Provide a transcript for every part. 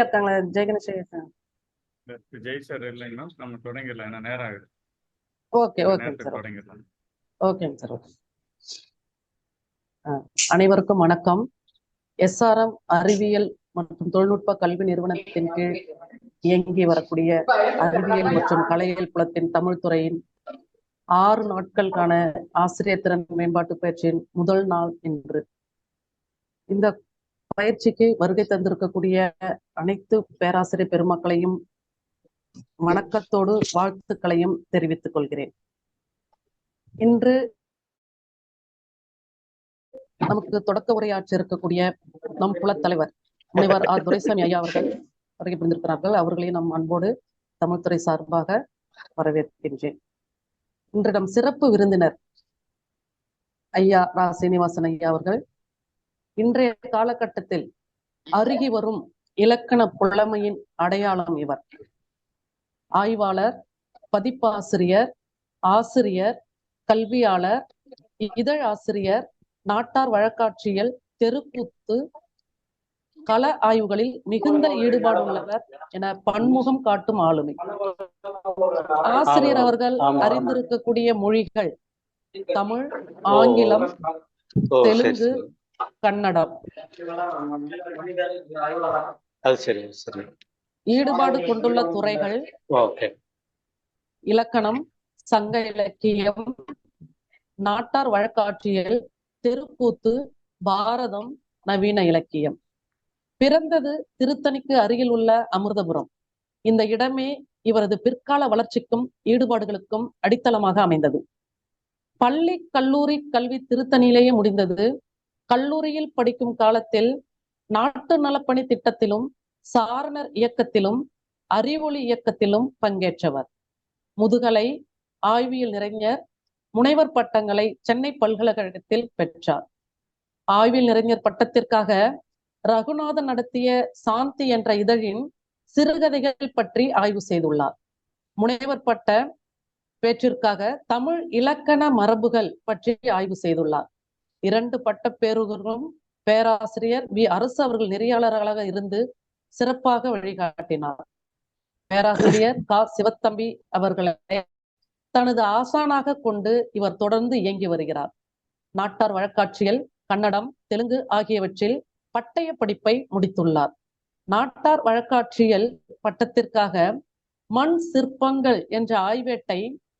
இருக்காங்களா ஜெயகணேஷ் இருக்காங்க. ஜெய் சார் இல்லைன்னா நம்ம தொடங்கிடலாம். ஏன்னா நேரம் ஆகுது. ஓகே ஓகேங்க சார். தொடங்கிடலாம். ஓகேங்க சார். அனைவருக்கும் வணக்கம். எஸ்ஆர்எம் அறிவியல் மற்றும் தொழில்நுட்ப கல்வி நிறுவனத்தின் கீழ் இயங்கி வரக்கூடிய அறிவியல் மற்றும் கலையியல் புலத்தின் தமிழ் துறையின் 6 நாட்களுக்கான ஆசிரியர் திறன் மேம்பாட்டு பயிற்சியின் முதல் நாள் இன்று. இந்த பயிற்சிக்கு வருகை தந்திருக்கக்கூடிய அனைத்து பேராசிரியர் பெருமக்களையும் வணக்கத்தோடு வாழ்த்துக்களையும் தெரிவித்துக் கொள்கிறேன். இன்று நமக்கு தொடக்க உரையாற்றி இருக்கக்கூடிய நம் புலத்தலைவர் முனைவர் ஆர் துரைசாமி ஐயா அவர்கள் வருகை புரிந்திருக்கிறார்கள். அவர்களையும் நம் அன்போடு தமிழ்துறை சார்பாக வரவேற்கின்றேன். இன்று நம் சிறப்பு விருந்தினர் ஐயா ரா சீனிவாசன் ஐயா அவர்கள் இன்றைய காலகட்டத்தில் அருகி வரும் இலக்கண புலமையின் அடையாளம் இவர். ஆய்வாளர், பதிப்பாசிரியர், ஆசிரியர், கல்வியாளர், இதழ் ஆசிரியர், நாட்டார் வழக்காட்சியல், தெருக்கூத்து, கள ஆய்வுகளில் மிகுந்த ஈடுபாடு உள்ளவர் என பன்முகம் காட்டும் ஆளுமை. ஆசிரியர் அவர்கள் அறிந்திருக்கக்கூடிய மொழிகள் தமிழ், ஆங்கிலம், தெலுங்கு, கன்னடம். ஈடுபாடு கொண்டுள்ள துறைகள் இலக்கணம், சங்க இலக்கியம், நாட்டார் வழக்காட்சியல், தெருக்கூத்து, பாரதம், நவீன இலக்கியம். பிறந்தது திருத்தணிக்கு அருகில் உள்ள அமிர்தபுரம். இந்த இடமே இவரது பிற்கால வளர்ச்சிக்கும் ஈடுபாடுகளுக்கும் அடித்தளமாக அமைந்தது. பள்ளி கல்லூரி கல்வி திருத்தணியிலேயே முடிந்தது. கல்லூரியில் படிக்கும் காலத்தில் நாட்டு நலப்பணி திட்டத்திலும் சாரணர் இயக்கத்திலும் அறிவொளி இயக்கத்திலும் பங்கேற்றவர். முதுகலை, ஆய்வியல் நிறைஞர், முனைவர் பட்டங்களை சென்னை பல்கலைக்கழகத்தில் பெற்றார். ஆய்வியல் நிறைஞர் பட்டத்திற்காக ரகுநாதன் நடத்திய சாந்தி என்ற இதழின் சிறுகதைகள் பற்றி ஆய்வு செய்துள்ளார். முனைவர் பட்ட பேற்றிற்காக தமிழ் இலக்கண மரபுகள் பற்றி ஆய்வு செய்துள்ளார். 2 பட்ட பேருகளும் பேராசிரியர் வி அரசு அவர்கள் நெறியாளர்களாக இருந்து சிறப்பாக வழிகாட்டினார். பேராசிரியர் கா சிவத்தம்பி அவர்களை தனது ஆசானாக கொண்டு இவர் தொடர்ந்து இயங்கி வருகிறார். நாட்டார் வழக்காட்சியல், கன்னடம், தெலுங்கு ஆகியவற்றில் பட்டய படிப்பை முடித்துள்ளார். நாட்டார் வழக்காட்சியல் பட்டத்திற்காக மண் சிற்பங்கள் என்ற ஆய்வேட்டை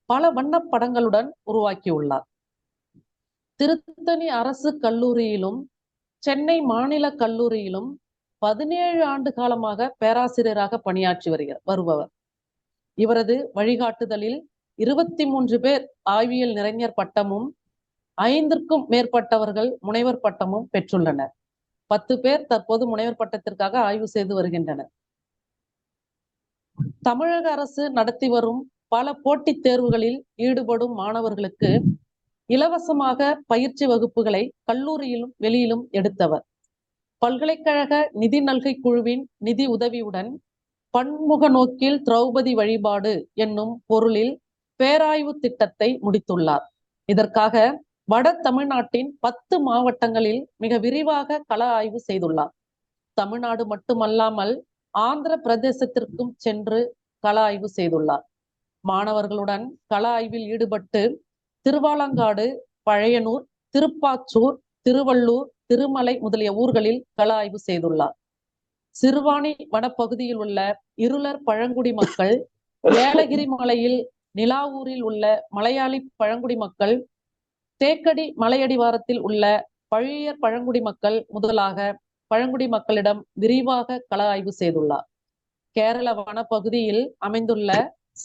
பல வண்ண படங்களுடன் உருவாக்கியுள்ளார். திருத்தணி அரசு கல்லூரியிலும் சென்னை மாநில கல்லூரியிலும் 17 ஆண்டு காலமாக பேராசிரியராக பணியாற்றி வருபவர். இவரது வழிகாட்டுதலில் 23 பேர் ஆய்வியல் நிறைஞர் பட்டமும் 5க்கும் மேற்பட்டவர்கள் முனைவர் பட்டமும் பெற்றுள்ளனர். 10 பேர் தற்போது முனைவர் பட்டத்திற்காக ஆய்வு செய்து வருகின்றனர். தமிழக அரசு நடத்தி வரும் பல போட்டித் தேர்வுகளில் ஈடுபடும் மாணவர்களுக்கு இலவசமாக பயிற்சி வகுப்புகளை கல்லூரியிலும் வெளியிலும் எடுத்தவர். பல்கலைக்கழக நிதி நல்கை குழுவின் நிதி உதவியுடன் பன்முக நோக்கில் திரௌபதி வழிபாடு என்னும் பொருளில் பேராய்வு திட்டத்தை முடித்துள்ளார். இதற்காக வட தமிழ்நாட்டின் 10 மாவட்டங்களில் மிக விரிவாக கள ஆய்வு செய்துள்ளார். தமிழ்நாடு மட்டுமல்லாமல் ஆந்திர பிரதேசத்திற்கும் சென்று கள ஆய்வு செய்துள்ளார். மாணவர்களுடன் கள ஆய்வில் ஈடுபட்டு திருவாலங்காடு, பழையனூர், திருப்பாச்சூர், திருவள்ளூர், திருமலை முதலிய ஊர்களில் கள ஆய்வு செய்துள்ளார். சிறுவாணி வனப்பகுதியில் உள்ள இருளர் பழங்குடி மக்கள், ஏலகிரி மலையில் நிலாவூரில் உள்ள மலையாளி பழங்குடி மக்கள், தேக்கடி மலையடிவாரத்தில் உள்ள பழையர் பழங்குடி மக்கள் முதலாக பழங்குடி மக்களிடம் விரிவாக கள ஆய்வு செய்துள்ளார். கேரள வனப்பகுதியில் அமைந்துள்ள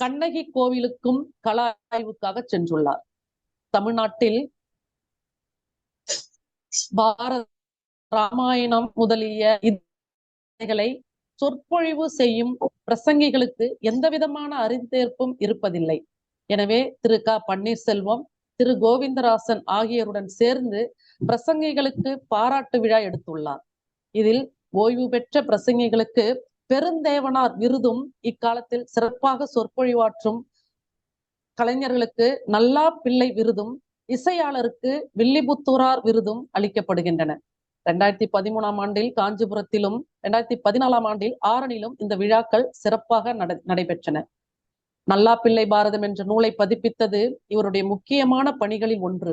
கண்ணகி கோவிலுக்கும் கள ஆய்வுக்காக சென்றுள்ளார். தமிழ்நாட்டில் பாரத ராமாயணம் முதலிய இதைகளை சொற்பொழிவு செய்யும் பிரசங்கிகளுக்கு எந்த விதமான அறிந்தேற்பும் இருப்பதில்லை. எனவே திரு க பன்னீர்செல்வம், திரு கோவிந்தராசன் ஆகியோருடன் சேர்ந்து பிரசங்கிகளுக்கு பாராட்டு விழா எடுத்துள்ளார். இதில் ஓய்வு பெற்ற பிரசங்கிகளுக்கு பெருந்தேவனார் விருதும், இக்காலத்தில் சிறப்பாக சொற்பொழிவாற்றும் கலைஞர்களுக்கு நல்லா பிள்ளை விருதும், இசையாளருக்கு வில்லிபுத்தூரார் விருதும் அளிக்கப்படுகின்றன. 2013ஆம் ஆண்டில் காஞ்சிபுரத்திலும் 2014ஆம் ஆண்டில் ஆரணியிலும் இந்த விழாக்கள் சிறப்பாக நடைபெற்றன. நல்லாப்பிள்ளை பாரதம் என்ற நூலை பதிப்பித்தது இவருடைய முக்கியமான பணிகளில் ஒன்று.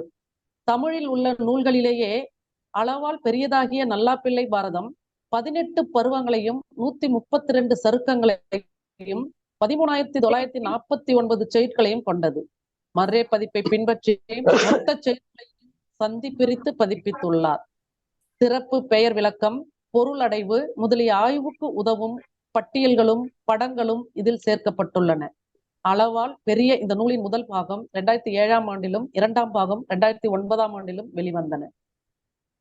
தமிழில் உள்ள நூல்களிலேயே அளவால் பெரியதாகிய நல்லாப்பிள்ளை பாரதம் 18 பருவங்களையும் 132 சருக்கங்களையும் 13,949 செய்யுட்களையும் கொண்டது. மர்ரே பதிப்பை பின்பற்றி மொத்த செய்யுட்களையும் சந்தி பிரித்து பதிப்பித்துள்ளார். சிறப்பு பெயர் விளக்கம், பொருளடைவு முதலிய ஆய்வுக்கு உதவும் பட்டியல்களும் படங்களும் இதில் சேர்க்கப்பட்டுள்ளன. அளவால் பெரிய இந்த நூலின் முதல் பாகம் 2007ஆம் ஆண்டிலும் 2ஆம் பாகம் 2009ஆம் ஆண்டிலும் வெளிவந்தன.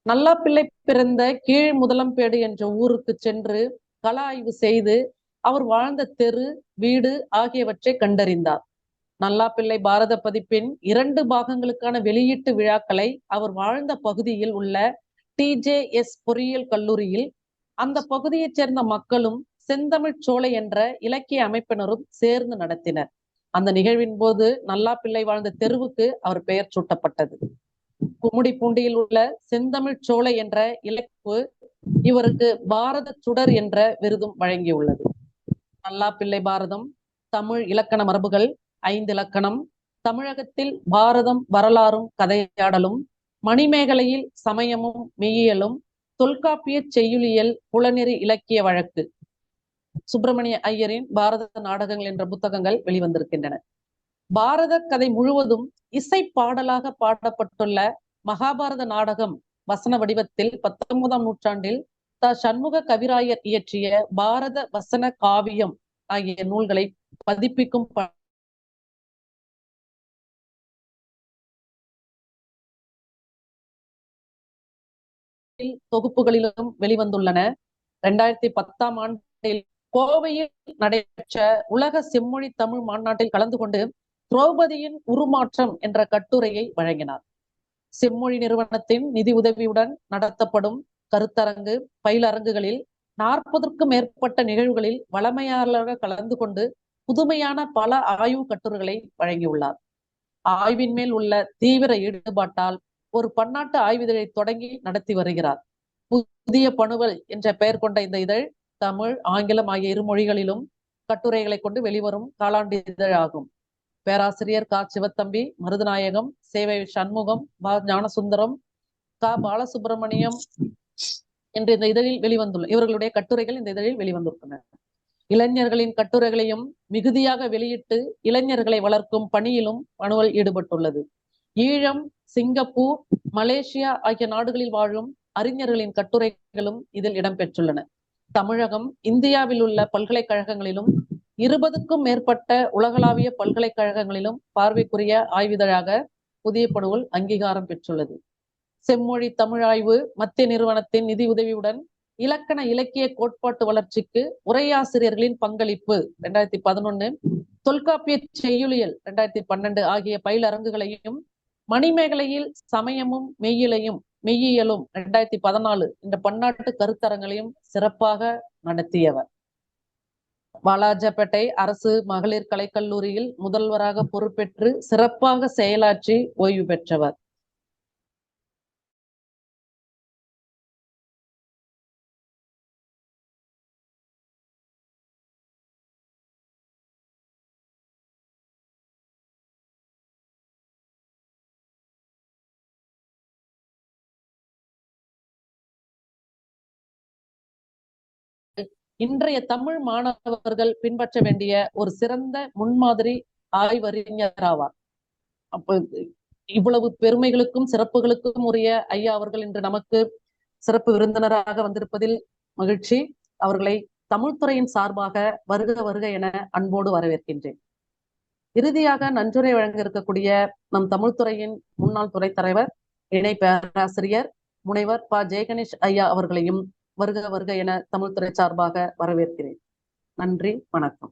நல்லாப்பிள்ளை பிறந்த கீழ் முதலம்பேடு என்ற ஊருக்கு சென்று கள ஆய்வு செய்து அவர் வாழ்ந்த தெரு, வீடு ஆகியவற்றை கண்டறிந்தார். நல்லாப்பிள்ளை பாரத பதிப்பின் 2 பாகங்களுக்கான வெளியீட்டு விழாக்களை அவர் வாழ்ந்த பகுதியில் உள்ள TJS பொறியியல் கல்லூரியில் அந்த பகுதியைச் சேர்ந்த மக்களும் செந்தமிழ் சோலை என்ற இலக்கிய அமைப்பினரும் சேர்ந்து நடத்தினர். அந்த நிகழ்வின் போது நல்லாப்பிள்ளை வாழ்ந்த தெருவுக்கு அவர் பெயர் சூட்டப்பட்டது. கும்மிடிப்பூண்டியில் உள்ள செந்தமிழ் சோலை என்ற இலக்கு இவருக்கு பாரத சுடர் என்ற விருதும் வழங்கியுள்ளது. நல்லாப்பிள்ளை பாரதம், தமிழ் இலக்கண மரபுகள் 5 இலக்கணம், தமிழகத்தில் பாரதம் வரலாறும் கதையாடலும், மணிமேகலையில் சமயமும் மெய்யியலும், தொல்காப்பிய செய்யுளியல், புலனெறி இலக்கிய வழக்கு, சுப்பிரமணிய ஐயரின் பாரத நாடகங்கள் என்ற புத்தகங்கள் வெளிவந்திருக்கின்றன. பாரத கதை முழுவதும் இசை பாடலாக பாடப்பட்டுள்ள மகாபாரத நாடகம் வசன வடிவத்தில் 19ஆம் நூற்றாண்டில் சண்முக கவிராயர் இயற்றிய பாரத வசன காவியம் ஆகிய நூல்களை பதிப்பிக்கும் தொகுப்புகளிலும் வெளிவந்துள்ளன. 2010ஆம் ஆண்டில் கோவையில் நடைபெற்ற உலக செம்மொழி தமிழ் மாநாட்டில் கலந்து கொண்டு திரௌபதியின் உருமாற்றம் என்ற கட்டுரையை வழங்கினார். செம்மொழி நிறுவனத்தின் நிதி உதவியுடன் நடத்தப்படும் கருத்தரங்கு, பயிலரங்குகளில் 40க்கும் மேற்பட்ட நிகழ்வுகளில் வளமையாளராக கலந்து கொண்டு புதுமையான பல ஆய்வு கட்டுரைகளை வழங்கியுள்ளார். ஆய்வின் மேல் உள்ள தீவிர ஈடுபாட்டால் ஒரு பன்னாட்டு ஆய்விதழை தொடங்கி நடத்தி வருகிறார். புதிய பணுவல் என்ற பெயர் கொண்ட இந்த இதழ் தமிழ், ஆங்கிலம் ஆகிய 2 மொழிகளிலும் கட்டுரைகளை கொண்டு வெளிவரும் காலாண்டு இதழ் ஆகும். பேராசிரியர் க. சிவத்தம்பி, மருதநாயகம், சேவை சண்முகம், ஞானசுந்தரம், க. பாலசுப்பிரமணியம் என்ற இந்த இதழில் இவர்களுடைய கட்டுரைகள் இந்த இதழில் வெளிவந்துள்ளன. இளைஞர்களின் கட்டுரைகளையும் மிகுதியாக வெளியிட்டு இளைஞர்களை வளர்க்கும் பணியிலும் பணுவல் ஈடுபட்டுள்ளது. ஈழம், சிங்கப்பூர், மலேசியா ஆகிய நாடுகளில் வாழும் அறிஞர்களின் கட்டுரைகளும் இதில் இடம்பெற்றுள்ளன. தமிழகம் இந்தியாவில் உள்ள பல்கலைக்கழகங்களிலும் 20க்கும் மேற்பட்ட உலகளாவிய பல்கலைக்கழகங்களிலும் பார்வைக்குரிய ஆய்விதழாக புதிய பணுவல் அங்கீகாரம் பெற்றுள்ளது. செம்மொழி தமிழாய்வு மத்திய நிறுவனத்தின் நிதி உதவியுடன் இலக்கண இலக்கிய கோட்பாட்டு வளர்ச்சிக்கு உரையாசிரியர்களின் பங்களிப்பு 2011, தொல்காப்பிய செய்யுளியல் 2012 ஆகிய பயிலரங்குகளையும், மணிமேகலையில் சமயமும் மெய்யியலும் 2014 இந்த பன்னாட்டு கருத்தரங்களையும் சிறப்பாக நடத்தியவர். வாலாஜாபேட்டை அரசு மகளிர் கலைக்கல்லூரியில் முதல்வராக பொறுப்பேற்று சிறப்பாக செயலாற்றி ஓய்வு பெற்றவர். இன்றைய தமிழ் மாணவர்கள் பின்பற்ற வேண்டிய ஒரு சிறந்த முன்மாதிரி ஆய்வறிஞர் ஆவார். அப்ப இவ்வளவு பெருமைகளுக்கும் சிறப்புகளுக்கும் உரிய ஐயா அவர்கள் இன்று நமக்கு சிறப்பு விருந்தினராக வந்திருப்பதில் மகிழ்ச்சி. அவர்களை தமிழ்துறையின் சார்பாக வருக வருக என அன்போடு வரவேற்கின்றேன். இறுதியாக நன்றியுரை வழங்க இருக்கக்கூடிய நம் தமிழ்துறையின் முன்னாள் துறை தலைவர், இணை பேராசிரியர் முனைவர் ப. ஜெயகணேஷ் ஐயா அவர்களையும் வருக வருக என தமிழ்துறை சார்பாக வரவேற்கிறேன். நன்றி, வணக்கம்.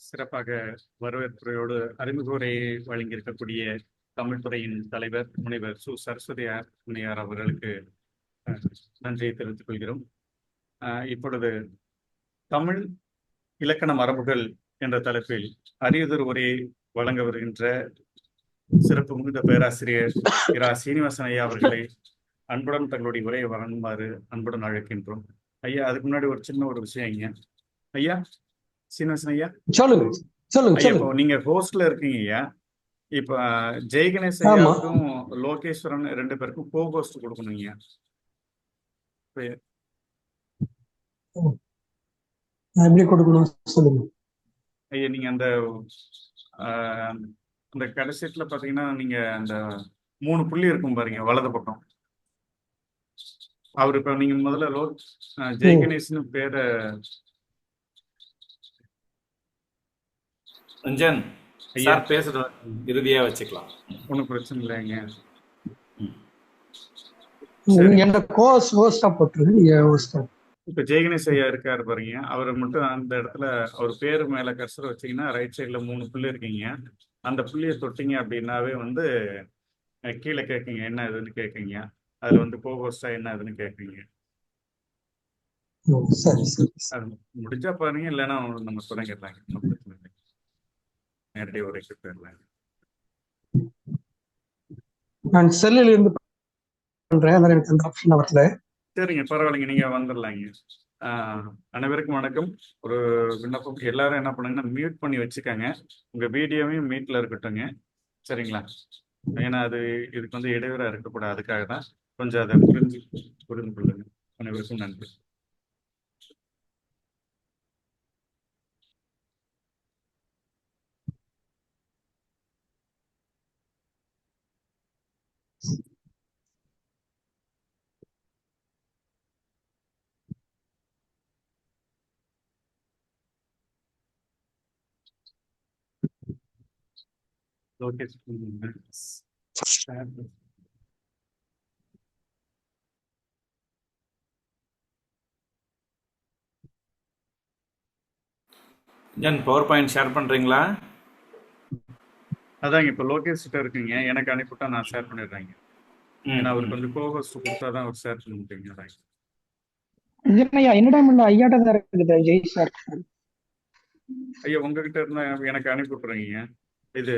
சிறப்பாக வரவேற்புரையோடு அறிமுக உரையை வழங்கியிருக்கக்கூடிய தமிழ்துறையின் தலைவர் முனைவர் சு. சரஸ்வதி முனியார் அவர்களுக்கு நன்றியை தெரிவித்துக் கொள்கிறோம். இப்பொழுது தமிழ் இலக்கண மரபுகள் என்ற தலைப்பில் அரியதொரு உரையை வழங்க வருகின்ற சிறப்பு மிகுந்த பேராசிரியர் இரா சீனிவாசன் ஐயா அவர்களை அன்புடன் தங்களுடைய உரையை வழங்குமாறு அன்புடன் அழைக்கின்றோம். ஐயா, அதுக்கு முன்னாடி ஒரு சின்ன ஒரு விஷயம் ஐயா. ஐயா சீனிவாசன் ஐயா, சொல்லுங்க சொல்லுங்க ஐயா இப்போ சொல்லுங்க. நீங்க ஹோஸ்ட்ல இருக்கீங்க ஐயா. இப்ப ஜெய் கணேஷ் ஆமா. ஐயாவுக்கும் லோகேஸ்வரன் 2 பேருக்கும் கோ ஹோஸ்ட் கொடுக்கணும் ஐயா. எப்படி கொடுக்கணும் சொல்லுங்க. ஐயா நீங்க அந்த அந்த கடைசியத்துல பாத்தீங்கன்னா நீங்க அந்த 3 புள்ளி இருக்கும் பாருங்க வலது பக்கம். அவர் இப்ப நீங்க முதல்ல ஜெய் கணேஷ்னு பேரை ரஞ்சன் ஐயா சார் பேசுறது இறுதியா வச்சுக்கலாம். ஒன்றும் பிரச்சனை இல்லைங்க. நீங்க என்ன ஹோஸ்டா போட்டுருங்க. இப்ப ஜெய் கணேஷ் ஐயா இருக்காரு பாருங்க, அவர் மட்டும் அந்த இடத்துல அவர் பேரு மேல கர்சர் வச்சீங்கன்னா ரைட் சைட்ல 3 புள்ளி இருக்கீங்க. அந்த புள்ளியை தொட்டீங்க அப்படின்னாவே வந்து கீழே கேட்குங்க என்ன இதுன்னு கேட்குங்க. அதுல வந்து கோஹோஸ்டா என்ன இதுன்னு கேட்குங்க. சரி சரி. அது முடிஞ்சா பாருங்க, இல்லைன்னா நம்ம தொடங்கிடலாங்க. ஒண்ணும் பிரச்சனை இல்லை. நேரடியாக உரைக்கு போயிடலாங்க. நான் செல்லில் இருந்து பண்றேன், அதனால எனக்கு அந்த ஆப்ஷன் வரல. சரிங்க, பரவாயில்லைங்க, நீங்க வந்துடலாங்க. அனைவருக்கும் வணக்கம். ஒரு விண்ணப்பம், எல்லாரும் என்ன பண்ணுங்கன்னா மியூட் பண்ணி வச்சுக்கோங்க. உங்க வீடியோவையும் மீட்ல இருக்கட்டுங்க, சரிங்களா? ஏன்னா அது இதுக்கு வந்து இடையூறா இருக்கக்கூடாது, அதுக்காக தான். கொஞ்சம் அதை புரிந்து கொள்ளுங்க. அனைவருக்கும் நன்றி. பவர் பாயிண்ட் ஷேர் பண்றீங்களா? அதாங்க இப்ப லோகேஷ் கிட்ட இருக்குங்க, எனக்கு அனுப்பிவிட்டா நான் ஷேர் பண்ணிடுறேங்க. ஏன்னா அவருக்கு வந்து கோஹோஸ்ட் கொடுத்தாதான் அவர் ஷேர் பண்ண முடியுங்க. என்னிடம் ஐயாட்ட தான் இருக்குது ஜெய் சார். ஐயா உங்ககிட்ட இருந்தா எனக்கு அனுப்பி விட்டுறீங்க. இது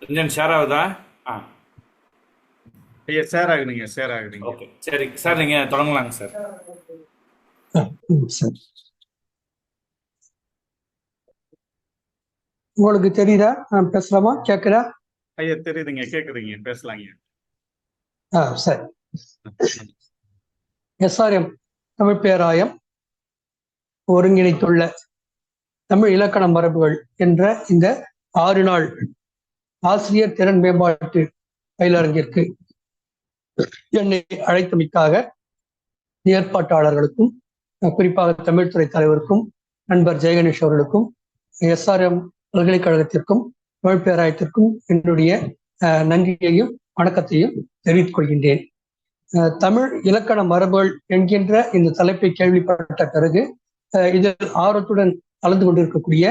ரஞ்சன் ஷேர் ஆகுதா? ஐயா ஷேர் ஆகுதுங்க, ஷேர் ஆகுதுங்க. ஓகே சரி சார், நீங்க தொடங்கலாங்க சார். சரி. உங்களுக்கு தெரியுதா நான் பேசலாமா? கேக்குதா? ஐயா தெரியுதுங்க, கேக்குதுங்க, பேசலாங்க. சரி. SRM தமிழ் பேராயம் ஒருங்கிணைத்துள்ள தமிழ் இலக்கண மரபுகள் என்ற இந்த 6 நாள் ஆசிரியர் திறன் மேம்பாட்டு பயிலரங்கிற்கு என்னை அழைத்தமைக்காக ஏற்பாட்டாளர்களுக்கும் குறிப்பாக தமிழ்துறை தலைவருக்கும் நண்பர் ஜெயகணேஷ் அவர்களுக்கும் SRM பல்கலைக்கழகத்திற்கும் தமிழ் பேராயத்திற்கும் என்னுடைய நன்றியையும் வணக்கத்தையும் தெரிவித்துக் கொள்கின்றேன். தமிழ் இலக்கண மரபுகள் என்கின்ற இந்த தலைப்பை கேள்விப்பட்ட பிறகு இதில் ஆர்வத்துடன் கலந்து கொண்டிருக்கக்கூடிய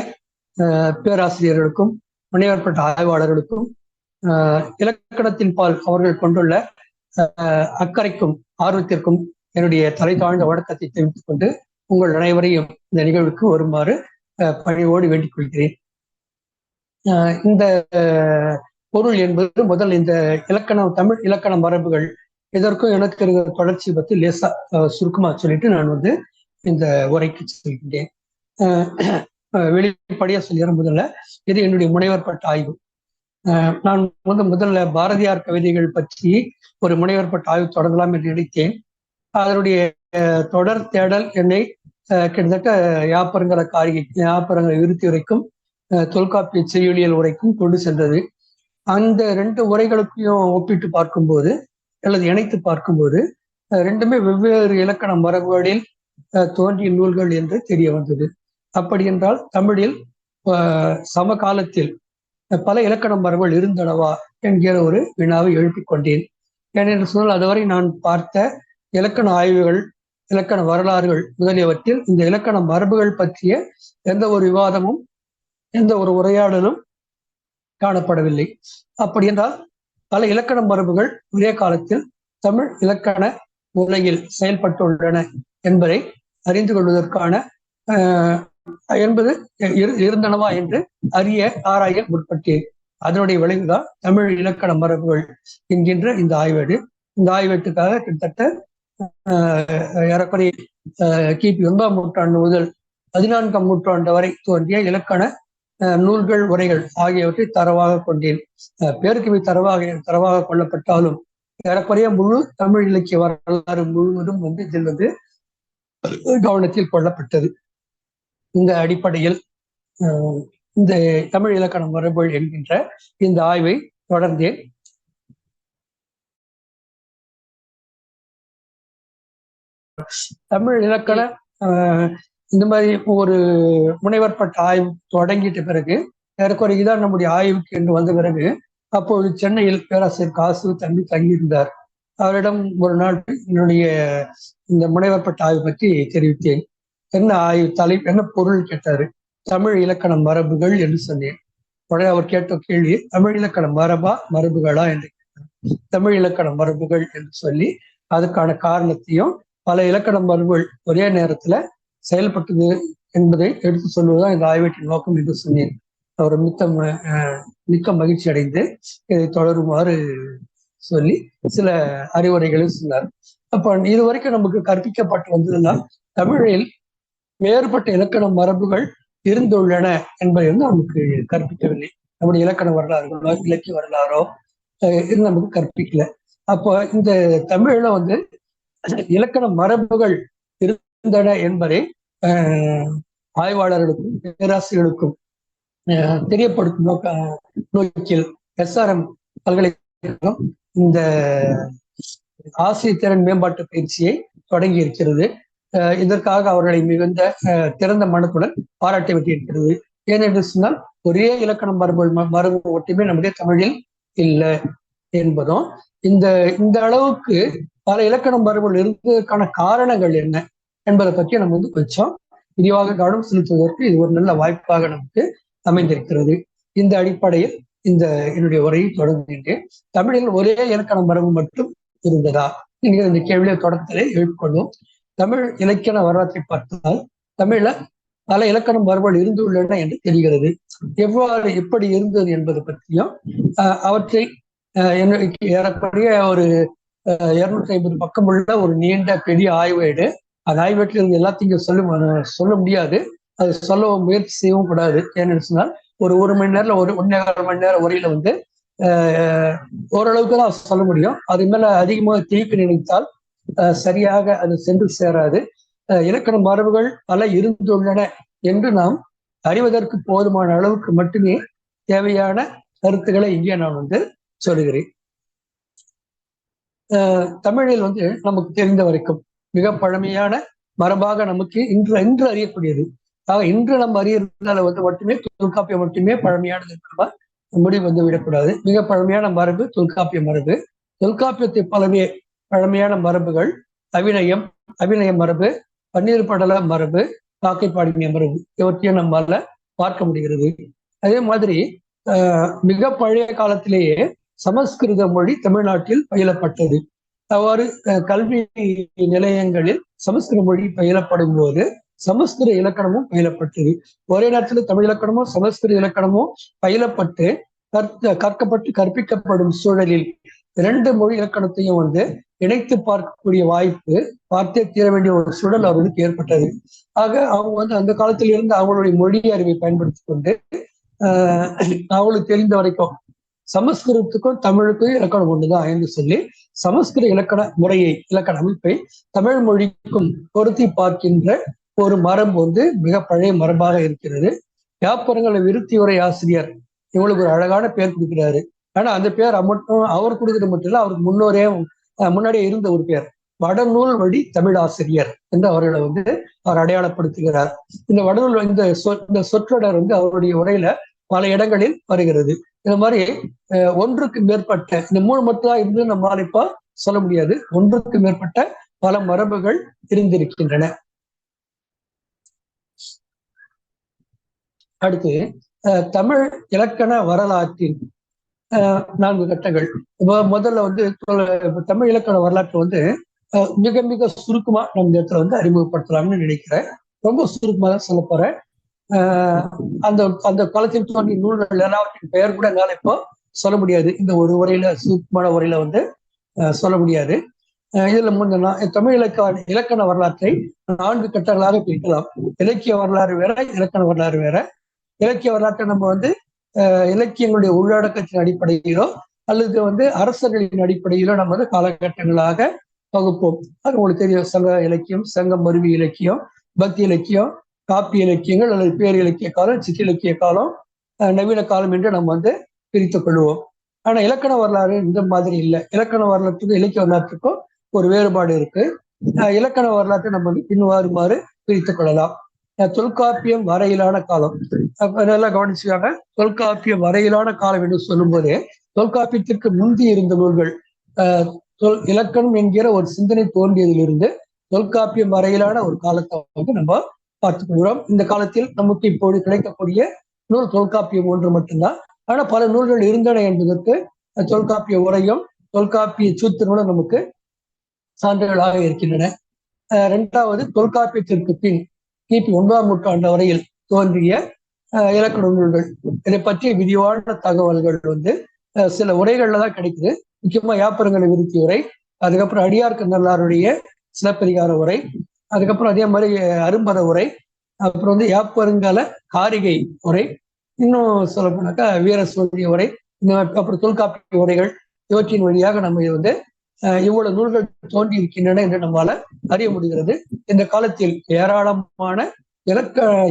பேராசிரியர்களுக்கும் முனைவர் பட்ட ஆய்வாளர்களுக்கும் இலக்கணத்தின் பால் அவர்கள் கொண்டுள்ள அக்கறைக்கும் ஆர்வத்திற்கும் என்னுடைய தலை தாழ்ந்த வணக்கத்தை தெரிவித்துக் கொண்டு உங்கள் அனைவரையும் இந்த நிகழ்வுக்கு வருமாறு பணியோடு வேண்டிக் கொள்கிறேன். இந்த பொருள் என்பது முதல் இந்த இலக்கணம், தமிழ் இலக்கண மரபுகள், இதற்கும் எனக்கு இருக்கிற தொடர்ச்சி பற்றி லேசா சுருக்கமா சொல்லிட்டு நான் வந்து இந்த உரைக்கு சொல்கின்றேன். வெளிப்படையா சொல்லிடுற முதல்ல இது என்னுடைய முனைவர் பட்ட ஆய்வு. நான் முதல்ல பாரதியார் கவிதைகள் பற்றி ஒரு முனைவர் பட்ட ஆய்வு தொடங்கலாம் என்று நினைத்தேன். அதனுடைய தொடர் தேடல் என்னை கிட்டத்தட்ட யாப்பரங்கர காரிகை, யாப்பரங்கர விருத்தி உரைக்கும் தொல்காப்பிய செய்யுளியல் உரைக்கும் கொண்டு சென்றது. அந்த 2 உரைகளுக்கையும் ஒப்பிட்டு பார்க்கும்போது அல்லது இணைத்து பார்க்கும்போது ரெண்டுமே வெவ்வேறு இலக்கண மரபுகளில் தோன்றிய நூல்கள் என்று தெரிய வந்தது. அப்படி என்றால் தமிழில் சமகாலத்தில் பல இலக்கண மரபுகள் இருந்தனவா என்கிற ஒரு வினாவை எழுப்பிக் கொண்டேன். ஏனென்று சொன்னால் அதுவரை நான் பார்த்த இலக்கண ஆய்வுகள், இலக்கண வரலாறுகள் முதலியவற்றில் இந்த இலக்கண மரபுகள் பற்றிய எந்த ஒரு விவாதமும் எந்த ஒரு உரையாடலும் காணப்படவில்லை. அப்படி என்றால் பல இலக்கண மரபுகள் ஒரே காலத்தில் தமிழ் இலக்கண உலகில் செயல்பட்டுள்ளன என்பதை அறிந்து கொள்வதற்கான என்பது இருந்தனவா என்று ஆராய முற்பட்டேன். அதனுடைய விளைவுதான் தமிழ் இலக்கண மரபுகள் என்கின்ற இந்த ஆய்வேடு. இந்த ஆய்வேட்டுக்காக கிட்டத்தட்ட ஏறக்குறைய கிபி 9ஆம் நூற்றாண்டு முதல் 14ஆம் நூற்றாண்டு வரை தோன்றிய இலக்கண நூல்கள், உரைகள் ஆகியவற்றை தரவாக கொண்டேன். பேருக்கு தரவாக கொள்ளப்பட்டாலும் ஏறக்குறைய முழு தமிழ் இலக்கிய வரலாறு முழுவதும் இதில் கவனத்தில் கொள்ளப்பட்டது. இந்த அடிப்படையில் இந்த தமிழ் இலக்கண மரபுகள் என்கின்ற இந்த ஆய்வை தொடர்ந்தேன். தமிழ் இலக்கண இந்த மாதிரி ஒரு முனைவர் பட்ட ஆய்வு தொடங்கிட்ட பிறகு ஏறக்குறைய தான் நம்முடைய ஆய்வுக்கு என்று வந்த பிறகு அப்போது சென்னையில் பேராசிரியர் காசு தங்கியிருந்தார். அவரிடம் ஒரு நாள் என்னுடைய இந்த முனைவர் பட்ட ஆய்வு பற்றி தெரிவித்தேன். என்ன ஆய்வு தலைப்பு, என்ன பொருள் கேட்டாரு. தமிழ் இலக்கண மரபுகள் என்று சொன்னேன். உடனே அவர் கேட்ட கேள்வி, தமிழ் இலக்கண மரபுகளா என்று கேட்டார். தமிழ் இலக்கண மரபுகள் என்று சொல்லி அதுக்கான காரணத்தையும் பல இலக்கண மரபுகள் ஒரே நேரத்துல செயல்பட்டது என்பதை எடுத்து சொல்வதுதான் இந்த ஆய்வீட்டின் நோக்கம் என்று சொன்னேன். அவர் மிக்க மகிழ்ச்சி அடைந்து இதை தொடருமாறு சொல்லி சில அறிவுரைகளை சொன்னார். அப்ப இதுவரைக்கும் நமக்கு கற்பிக்கப்பட்டு வந்ததுன்னா தமிழில் வேறுபட்ட இலக்கண மரபுகள் இருந்துள்ளன என்பதை நமக்கு கற்பிக்கவில்லை. நம்முடைய இலக்கண வரலாறுகளோ இலக்கிய வரலாறோ நமக்கு கற்பிக்கல. அப்போ இந்த தமிழ்ல இலக்கண மரபுகள் இருந்தன என்பதை ஆய்வாளர்களுக்கும் பேராசிரியர்களுக்கும் தெரியப்படுத்தும் நோக்கில் SRM பல்கலைக்கழகம் இந்த ஆசிரியர் திறன் மேம்பாட்டு பயிற்சியை தொடங்கி இருக்கிறது. இதற்காக அவர்களை மிகுந்த திறந்த மனத்துடன் பாராட்டி விட்டிருக்கிறது. ஏனென்று சொன்னால் ஒரே இலக்கண மரபு மட்டுமே நம்முடைய தமிழில் இல்லை என்பதும், இந்த அளவுக்கு பல இலக்கண மரபுகள் இருந்ததற்கான காரணங்கள் என்ன என்பதை பற்றி நம்ம கொஞ்சம் விரிவாக கவனம் செலுத்துவதற்கு இது ஒரு நல்ல வாய்ப்பாக நமக்கு அமைந்திருக்கிறது. இந்த அடிப்படையில் என்னுடைய உரையை தொடங்குகின்றேன். தமிழில் ஒரே இலக்கண மரபு மட்டும் இருந்ததா என்கிற இந்த கேள்வியை தொடக்கத்திலே எழுப்பிக்கொள்வோம். தமிழ் இலக்கண வரலாற்றை பார்த்தால் தமிழ்ல பல இலக்கண மரபுகள் இருந்துள்ளன என்று தெரிகிறது. எப்படி இருந்தது என்பது பற்றியும் அவற்றை ஏறக்குறைய ஒரு 250 பக்கம் உள்ள ஒரு நீண்ட பெரிய ஆய்வேடு. அந்த ஆய்வேட்டில் இருந்து எல்லாத்தையும் சொல்ல முடியாது, அது சொல்ல முயற்சி செய்யவும் கூடாது. ஏன்னு சொன்னால் ஒரு மணி நேரம் 1.25 மணி நேரம் உரையில ஓரளவுக்கு தான் சொல்ல முடியும். அது மேல அதிகமாக திருப்பி நினைத்தால் சரியாக அது சென்று சேராது. இலக்கண மரபுகள் பல இருந்துள்ளன என்று நாம் அறிவதற்கு போதுமான அளவுக்கு மட்டுமே தேவையான கருத்துக்களை இங்கே நான் சொல்லுகிறேன். தமிழில் நமக்கு தெரிந்த வரைக்கும் மிக பழமையான மரபாக நமக்கு இன்று அறியக்கூடியது. இன்று நம்ம அறியறதுனால மட்டுமே தொல்காப்பியம் மட்டுமே பழமையானது இருக்கிறதா முடிவு விடக்கூடாது. மிக பழமையான மரபு தொல்காப்பிய மரபு. தொல்காப்பியத்தை போலவே பழமையான மரபுகள் அபிநய மரபு, பன்னீர் படல மரபு, காக்கை பாடினிய மரபு இவற்றையும் நம்மால பார்க்க முடிகிறது. அதே மாதிரி மிக பழைய காலத்திலேயே சமஸ்கிருத மொழி தமிழ்நாட்டில் பயிலப்பட்டது. அவ்வாறு கல்வி நிலையங்களில் சமஸ்கிருத மொழி பயிலப்படும் போது சமஸ்கிருத இலக்கணமும் பயிலப்பட்டது. ஒரே நேரத்தில் தமிழ் இலக்கணமும் சமஸ்கிருத இலக்கணமும் பயிலப்பட்டு கற்பிக்கப்படும் சூழலில் 2 மொழி இலக்கணத்தையும் இணைத்து பார்க்கக்கூடிய வாய்ப்பு, பார்த்தே தீர வேண்டிய ஒரு சூழல் அவர்களுக்கு ஏற்பட்டது. ஆக அவங்க அந்த காலத்தில் இருந்து அவங்களுடைய மொழி அறிவை பயன்படுத்தி கொண்டு அவங்களுக்கு தெரிந்த வரைக்கும் சமஸ்கிருதத்துக்கும் தமிழுக்கும் இலக்கணம் ஒண்ணுதான் என்று சொல்லி சமஸ்கிருத இலக்கண முறையை, இலக்கண அமைப்பை தமிழ் மொழிக்கும் பொருத்தி பார்க்கின்ற ஒரு மரபு மிக பழைய மரபாக இருக்கிறது. வியாபாரங்களை விருத்தி உரை ஆசிரியர் இவங்களுக்கு ஒரு அழகான பேர் கொடுக்கிறாரு. ஆனா அந்த பேர் மட்டும் அவர் கொடுக்கிறது மட்டும் இல்லை, அவருக்கு முன்னாடியே இருந்த ஒரு பேர் வடநூல் வழி தமிழ் ஆசிரியர் என்று அவர்களை அவர் அடையாளப்படுத்துகிறார். இந்த வடநூல் இந்த சொற்றொடர் அவருடைய உரையில பல இடங்களில் வருகிறது. இந்த மாதிரி ஒன்றுக்கு மேற்பட்ட, இந்த 3 மட்டும் தான் இருந்து நம்மளால இப்ப சொல்ல முடியாது, ஒன்றுக்கு மேற்பட்ட பல மரபுகள் இருந்திருக்கின்றன. அடுத்து தமிழ் இலக்கண வரலாற்றின் 4 கட்டங்கள். இப்போ முதல்ல வந்து தமிழ் இலக்கண வரலாற்று வந்து மிக மிக சுருக்கமா நம்ம இந்த இடத்துல வந்து அறிமுகப்படுத்தலாம்னு நினைக்கிறேன். ரொம்ப சுருக்கமா தான் சொல்ல போறேன். அந்த அந்த காலத்தில் தோன்றிய நூல்கள் எல்லாவற்றின் பெயர் கூட என்னால இப்போ சொல்ல முடியாது. இந்த ஒரு உரையில சுருக்கமான உரையில வந்து சொல்ல முடியாது. இதுல தமிழ் இலக்கண வரலாற்றை 4 கட்டங்களாக பிரிக்கலாம். இலக்கிய வரலாறு வேற, இலக்கண வரலாறு வேற. இலக்கிய வரலாற்றை நம்ம வந்து இலக்கியங்களுடைய உள்ளடக்கத்தின் அடிப்படையிலோ அல்லது வந்து அரசர்களின் அடிப்படையிலோ நம்ம வந்து காலகட்டங்களாக வகுப்போம். அது உங்களுக்கு தெரியும். சங்க இலக்கியம், சங்க மருவி இலக்கியம், பக்தி இலக்கியம், காப்பிய இலக்கியங்கள் அல்லது பேர் இலக்கிய காலம், சிற்றிலக்கிய காலம், நவீன காலம் என்று நம்ம வந்து பிரித்துக் கொள்வோம். ஆனா இலக்கண வரலாறு இந்த மாதிரி இல்லை. இலக்கண வரலாற்றுக்கும் இலக்கிய வரலாற்றுக்கும் ஒரு வேறுபாடு இருக்கு. இலக்கண வரலாற்றை நம்ம வந்து பின்வருமாறு பிரித்துக் கொள்ளலாம். தொல்காப்பியம் வரையிலான காலம் நல்லா கவனிச்சுக்காங்க. தொல்காப்பியம் வரையிலான காலம் என்று சொல்லும் போதே தொல்காப்பியத்திற்கு முந்தி இருந்த நூல்கள் இலக்கணம் என்கிற ஒரு சிந்தனை தோன்றியதிலிருந்து தொல்காப்பியம் வரையிலான ஒரு காலத்தை வந்து நம்ம பார்த்துக் கொள்கிறோம். இந்த காலத்தில் நமக்கு இப்போது கிடைக்கக்கூடிய நூல் தொல்காப்பியம் ஒன்று மட்டும்தான். ஆனா பல நூல்கள் இருந்தன என்பதற்கு தொல்காப்பிய உரையும் தொல்காப்பிய சூத்திரங்களும் நமக்கு சான்றுகளாக இருக்கின்றன. 2வது, தொல்காப்பியத்திற்கு பின் கிபி 9ஆம் நூற்றாண்டு வரையில் தோன்றிய இலக்கண நூல்கள். இதை பற்றிய விரிவான தகவல்கள் வந்து சில உரைகள்ல தான் கிடைக்குது. முக்கியமா யாப்பருங்கல விருத்தி உரை, அதுக்கப்புறம் அடியார்க்கு நல்லாருடைய சிலப்பதிகார உரை, அதுக்கப்புறம் அதே மாதிரி அரும்பத உரை, அப்புறம் வந்து யாப்பருங்கல காரிகை உரை, இன்னும் சொல்ல போனாக்கா வீர சோழிய உரை, அப்புறம் தொல்காப்பிய உரைகள். இவற்றின் வழியாக நம்ம வந்து இவ்வளவு நூல்கள் தோன்றி இருக்கின்றன என்று நம்மால அறிய முடிகிறது. இந்த காலத்தில் ஏராளமான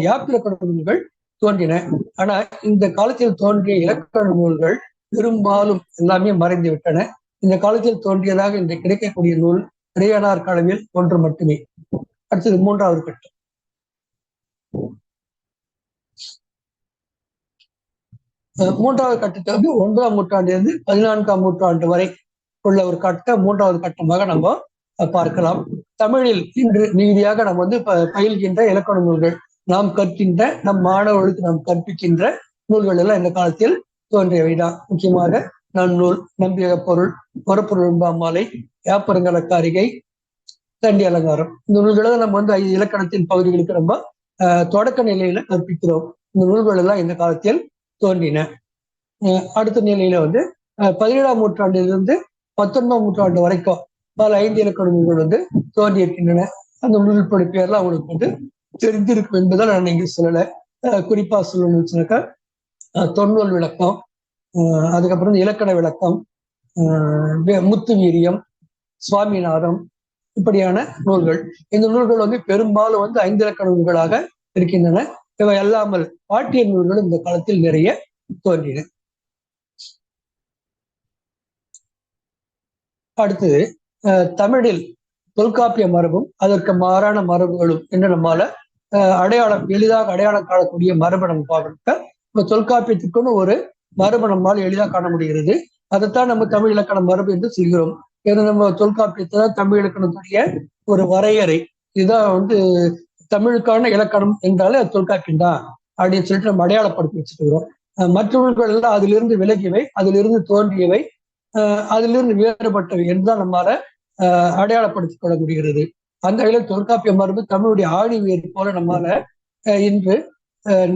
யாப்பிலக்கண நூல்கள் தோன்றின. ஆனா இந்த காலத்தில் தோன்றிய இலக்கண நூல்கள் பெரும்பாலும் எல்லாமே மறைந்து விட்டன. இந்த காலத்தில் தோன்றியதாக இன்று கிடைக்கக்கூடிய நூல் இடையனார் களவில் ஒன்று மட்டுமே. அடுத்தது 3வது கட்டம். மூன்றாவது கட்டத்தை வந்து 1ஆம் நூற்றாண்டிலிருந்து 14ஆம் நூற்றாண்டு வரை உள்ள ஒரு கட்டம் 3வது கட்டமாக நம்ம பார்க்கலாம். தமிழில் இன்று நீதியாக நம்ம வந்து பயில்கின்ற இலக்கண நூல்கள், நாம் கற்கின்ற நம் மாணவர்களுக்கு நாம் கற்பிக்கின்ற நூல்கள் எல்லாம் இந்த காலத்தில் தோன்றியவைதான். முக்கியமாக நன்னூல், நம்பியக பொருள், புறப்பொருள் மாலை, யாப்பருங்கல காரிகை, தண்டி அலங்காரம். இந்த நூல்களை நம்ம வந்து இலக்கணத்தின் பகுதிகளுக்கு நம்ம தொடக்க நிலையில கற்பிக்கிறோம். இந்த நூல்கள் எல்லாம் இந்த காலத்தில் தோன்றின. அடுத்த நிலையில வந்து 17ஆம் நூற்றாண்டிலிருந்து 19ஆம் நூற்றாண்டு வரைக்கும் பல 5 இலக்கண நூல்கள் வந்து தோன்றி இருக்கின்றன. அந்த நூல்படி பேர்லாம் அவங்களுக்கு வந்து தெரிஞ்சிருக்கும் என்பதால் நான் இங்க சொல்லலை. குறிப்பா சொல்லணும்னு சொன்னாக்கா தொன்னூல் விளக்கம், அதுக்கப்புறம் இலக்கண விளக்கம், முத்து வீரியம், சுவாமிநாதம், இப்படியான நூல்கள். இந்த நூல்கள் வந்து பெரும்பாலும் வந்து 5 இலக்கண நூல்களாக இருக்கின்றன. இவை அல்லாமல் பாட்டியல் நூல்களும் இந்த காலத்தில் நிறைய தோன்றின. அடுத்தது தமிழில் தொல்காப்பிய மரபும் அதற்கு மாறான மரபுகளும் என்று நம்மால எளிதாக அடையாளம் காணக்கூடிய மரபை நம்ம பார்க்க இப்ப தொல்காப்பியத்துக்குன்னு ஒரு மரபு நம்மால் எளிதாக காண முடிகிறது. அதைத்தான் நம்ம தமிழ் இலக்கண மரபு என்று சொல்கிறோம். ஏன்னா நம்ம தொல்காப்பியத்தை தமிழ் இலக்கணத்துடைய ஒரு வரையறை, இதுதான் வந்து தமிழுக்கான இலக்கணம் என்றாலே அது தொல்காப்பியம் தான் அப்படின்னு சொல்லிட்டு நம்ம அடையாளப்படுத்தி வச்சுக்கிறோம். மற்றவர்கள் எல்லாம் அதிலிருந்து விலகியவை, அதிலிருந்து தோன்றியவை, அதிலிருந்து வேறுபட்டவை என்றுதான் நம்மால அடையாளப்படுத்திக் கொள்ள முடிகிறது. அந்த வகையில் தொல்காப்பிய மரபு தமிழுடைய ஆணி வேறு போல நம்மால இன்று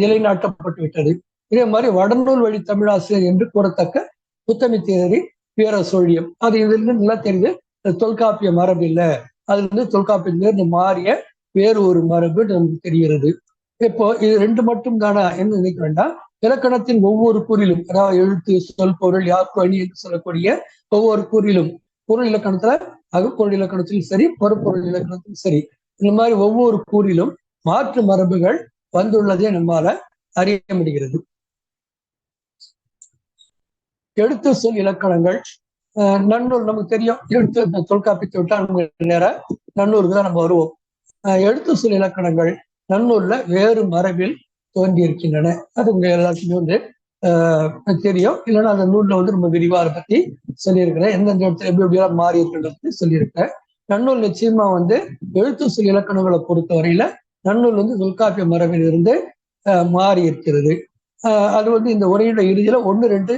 நிலைநாட்டப்பட்டு விட்டது. இதே மாதிரி வடநூல் வழி தமிழாசிரியர் என்று கூறத்தக்க புத்தமித்தியரி வீர சோழியம், அது இதிலிருந்து நல்லா தெரியுது. தொல்காப்பிய மரபு இல்லை, அதுல இருந்து தொல்காப்பியத்திலிருந்து மாறிய வேறு ஒரு மரபு நமக்கு தெரிகிறது. இப்போ இது 2 மட்டும் தானா என்று நினைக்க வேண்டாம். இலக்கணத்தின் ஒவ்வொரு கூறிலும், அதாவது எழுத்து, சொல், பொருள், யாப்பு, அணி என்று சொல்லக்கூடிய ஒவ்வொரு கூறிலும், பொருள் இலக்கணத்துல அகப்பொருள் இலக்கணத்திலும் சரி, பொருட்பொருள் இலக்கணத்திலும் சரி, இந்த மாதிரி ஒவ்வொரு கூறிலும் மாற்று மரபுகள் வந்துள்ளதே நம்மால அறிய முடிகிறது. எழுத்து சொல் இலக்கணங்கள், நன்னூல் நமக்கு தெரியும். எழுத்து தொல்காப்பியத்தை விட்டா நமக்கு நேரம் நன்னூலுக்கு தான் நம்ம வருவோம். எழுத்து சொல் இலக்கணங்கள் நன்னூல்ல வேறு மரபில் தோன்றி இருக்கின்றன. அது உங்க எல்லாத்துக்குமே வந்து தெரியும். இல்லைன்னா அந்த நூல்ல வந்து ரொம்ப விரிவா அதை பத்தி சொல்லியிருக்கிறேன். எந்தெந்த இடத்துல எப்படி எப்படியெல்லாம் மாறி இருக்கிறது சொல்லியிருக்கேன். நன்னூல் நிச்சயமா வந்து எழுத்து சொல் இலக்கணங்களை பொறுத்த வரையில நன்னூல் வந்து தொல்காப்பிய மரபில் இருந்து மாறி இருக்கிறது. அது வந்து இந்த உரையோட இறுதியில 1, 2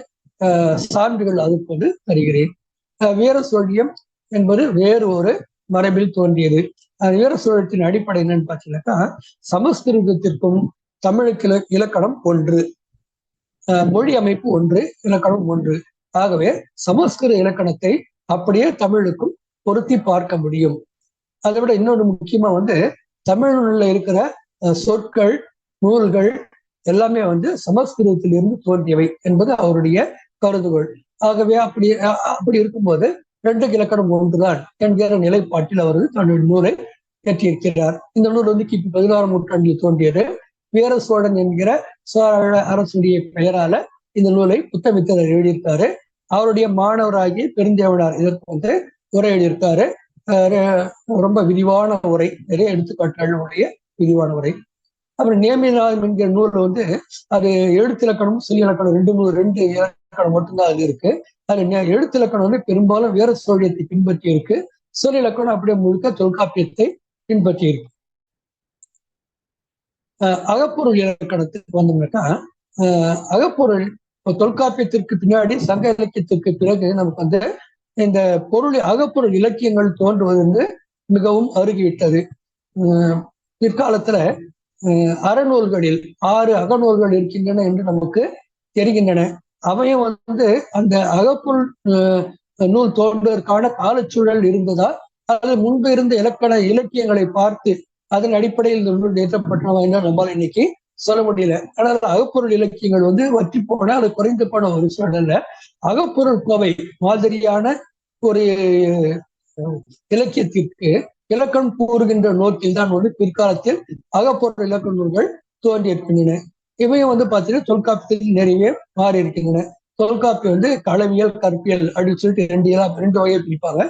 சான்றுகள் அதுபோது தருகிறேன். வீர சோழியம் என்பது வேறு ஒரு மரபில் தோன்றியது. வீர சோழத்தின் அடிப்படை என்னன்னு பார்த்தீங்கன்னாக்கா, சமஸ்கிருதத்திற்கும் தமிழுக்கு இலக்கணம் ஒன்று, மொழி அமைப்பு ஒன்று, இலக்கணம் ஒன்று. ஆகவே சமஸ்கிருத இலக்கணத்தை அப்படியே தமிழுக்கும் பொருத்தி பார்க்க முடியும். அதை விட இன்னொன்று முக்கியமா தமிழ்ல இருக்கிற சொற்கள், நூல்கள் எல்லாமே சமஸ்கிருதத்திலிருந்து தோன்றியவை என்பது அவருடைய கருதுகோள். ஆகவே அப்படி இருக்கும்போது ரெண்டு இலக்கணம் ஒன்றுதான் என்கிற நிலைப்பாட்டில் அவர் தன்னுடைய நூலை இயற்றியிருக்கிறார். இந்த நூல் கிபி 16ஆம் நூற்றாண்டில் தோன்றியது. வீர சோழன் என்கிற சோழ அரசுடைய பெயரால இந்த நூலை புத்தமித்தர் எழுதியிருக்காரு. அவருடைய மாணவராகிய பெருந்தேவனார் இதற்கு உரை எழுதியிருக்காரு. ரொம்ப விரிவான உரை, நிறைய எடுத்துக்காட்டுடைய விரிவான உரை. அப்புறம் நேமிநாதம் என்கிற நூல் அது எழுத்திலக்கணம் சொல் இலக்கணம் ரெண்டு இலக்கணம் மட்டும்தான் அது இருக்கு. அது எழுத்திலக்கணம் பெரும்பாலும் வீர சோழியத்தை பின்பற்றி இருக்கு. சொல் இலக்கணம் அப்படியே முழுக்க தொல்காப்பியத்தை பின்பற்றி இருக்கு. அகப்பொருள் இலக்கணத்துக்கு வந்தோம்னாக்கா, அகப்பொருள் தொல்காப்பியத்திற்கு பின்னாடி சங்க இலக்கியத்திற்கு பிறகு நமக்கு இந்த அகப்பொருள் இலக்கியங்கள் தோன்றுவது மிகவும் அருகிவிட்டது. பிற்காலத்துல அறநூல்களில் 6 அகநூல்கள் இருக்கின்றன என்று நமக்கு தெரிகின்றன. அவையும் அந்த அகப்பொருள் நூல் தோன்றுவதற்கான காலச்சூழல் இருந்ததா, அது முன்பு இருந்த இலக்கியங்களை பார்த்து அதன் அடிப்படையில் இந்த நூல் ஏற்றப்பட்டனவா என்று நம்மால் இன்னைக்கு சொல்ல முடியல. ஆனால் அகப்பொருள் இலக்கியங்கள் வற்றி போன அது குறைந்து போன ஒரு சூழல்ல அகப்பொருள் கோவை மாதிரியான ஒரு இலக்கியத்திற்கு இலக்கணம் கூறுகின்ற நோக்கில் தான் பிற்காலத்தில் அகப்பொருள் இலக்கண நூல்கள் தோன்றியிருக்கின்றன. இவையும் பார்த்தீங்கன்னா தொல்காப்பியத்தில் நிறைய மாறி இருக்கின்றன. தொல்காப்பியம் களவியல், கற்பியல் அப்படின்னு சொல்லிட்டு ரெண்டு வகையை பிரிப்பாங்க.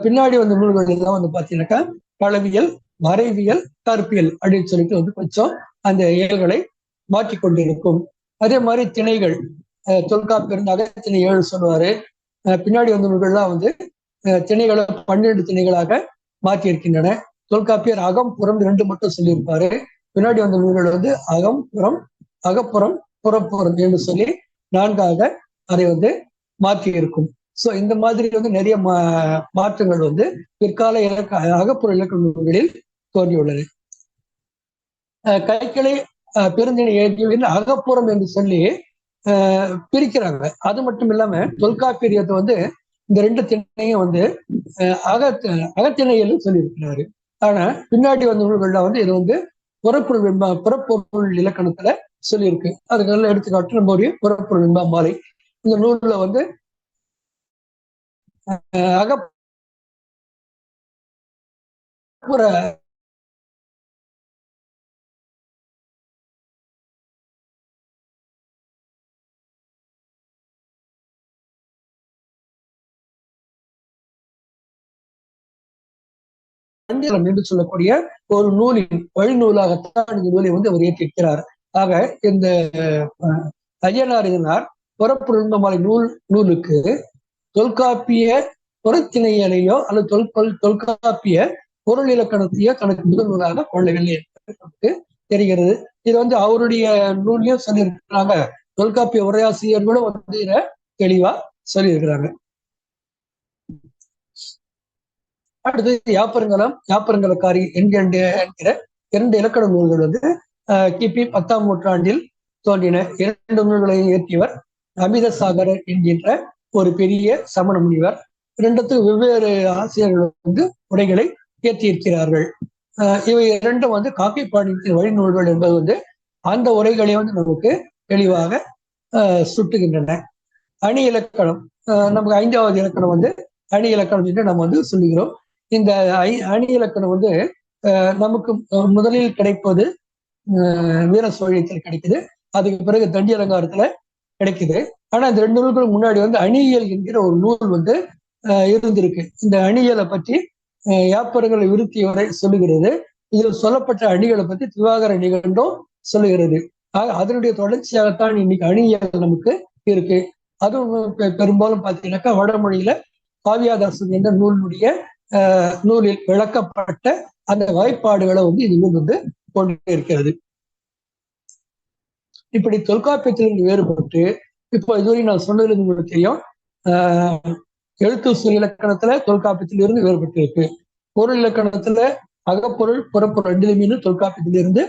பின்னாடி நூல்கள் எல்லாம் பார்த்தீங்கன்னாக்கா களவியல், மறைவியல், கற்பியல் அப்படின்னு சொல்லிட்டு கொஞ்சம் அந்த இயல்களை மாற்றி கொண்டிருக்கும். அதே மாதிரி திணைகள், தொல்காப்பியம் அகத்திணை 7 சொல்லுவாரு. பின்னாடி நூல்கள்லாம் திணைகளை 12 திணைகளாக மாற்றி இருக்கின்றன. தொல்காப்பியர் அகம், புறம் 2 மட்டும் சொல்லியிருப்பாரு. பின்னாடி நூல்கள் அகம், புறம், அகப்புறம், புறப்புறம் என்று சொல்லி 4ஆக அதை மாற்றி இருக்கும். சோ இந்த மாதிரி நிறைய மாற்றங்கள் பிற்கால அகப்புற இலக்கண நூல்களில் தோன்றியுள்ளது. கைக்கிளை பெருந்திணை எழுதிய அகப்புறம் என்று சொல்லி பிரிக்கிறாங்க. அது மட்டும் இல்லாம தொல்காப்பியத்தை இந்த 2 திணையும் அகத்திணையில் சொல்லியிருக்கிறாரு. ஆனா பின்னாடி நூல்கள்ல இது புறப்பொருள் இலக்கணத்துல சொல்லியிருக்கு. அதுக்கு நல்ல எடுத்துக்காட்டு நம்மளுடைய புறப்பொருள் வெண்பா மாலை. இந்த நூல்ல அகப்புற என்று சொல்லக்கூடிய ஒரு நூலின் வழிநூலாகத்தான் இந்த நூலை அவர் ஏற்றிருக்கிறார். ஆக இந்த ஐயனார் புறப்பொருள் நூலுக்கு தொல்காப்பிய புறத்திணையலையோ அல்லது தொல்காப்பிய பொருள் இலக்கணத்தையோ தனக்கு முதல் நூலாக கொள்ளவில்லை என்று தெரிகிறது. இது அவருடைய நூலையும் சொல்லியிருக்கிறாங்க. தொல்காப்பிய உரையாசிரியர்களும் இதை தெளிவா சொல்லியிருக்கிறாங்க. அடுத்து யாப்பருங்கலக்காரி என்கிற 2 இலக்கண நூல்கள் கிபி 10ஆம் நூற்றாண்டில் தோன்றின. 2 நூல்களையும் இயற்றியவர் அமிர்தசாகரர் என்கின்ற ஒரு பெரிய சமண முனிவர். 2த்துக்கு வெவ்வேறு ஆசிரியர்கள் உரைகளை இயற்றியிருக்கிறார்கள். இவை 2ம் காக்கைப்பாடியத்தின் வழிநூல்கள் என்பது அந்த உரைகளை நமக்கு தெளிவாக சுட்டுகின்றன. அணி இலக்கணம், நமக்கு 5வது இலக்கணம் அணி இலக்கணம் என்று நம்ம சொல்லுகிறோம். இந்த அணி இலக்கணம் நமக்கு முதலில் கிடைப்பது வீர சோழியத்தில் கிடைக்குது. அதுக்கு பிறகு தண்டி அலங்காரத்துல கிடைக்குது. ஆனா இந்த 2 நூல்களுக்கு முன்னாடி அணியியல் என்கிற ஒரு நூல் இருந்திருக்கு. இந்த அணியலை பற்றி யாப்பருங்கல விருத்தி வரை சொல்லுகிறது. இதில் சொல்லப்பட்ட அணிகளை பற்றி திவாகர நிகண்டும் சொல்லுகிறது. அதனுடைய தொடர்ச்சியாகத்தான் இன்னைக்கு அணியல் நமக்கு இருக்கு. அதுவும் பெரும்பாலும் பார்த்தீங்கன்னாக்கா வடமொழியில காவியாதாசன் என்ற நூலில் விளக்கப்பட்ட அந்த வாய்ப்பாடுகளை இது நூல் கொண்டு இருக்கிறது. இப்படி தொல்காப்பியத்திலிருந்து வேறுபட்டு இப்போ இதுவரை நான் சொன்னதுல உங்களுக்கு தெரியும். எழுத்து சொல் இலக்கணத்துல தொல்காப்பியத்திலிருந்து வேறுபட்டு இருக்கு. பொருள் இலக்கணத்துல அகப்பொருள் புறப்பொருள் ரெண்டுலையுமே தொல்காப்பியத்திலிருந்து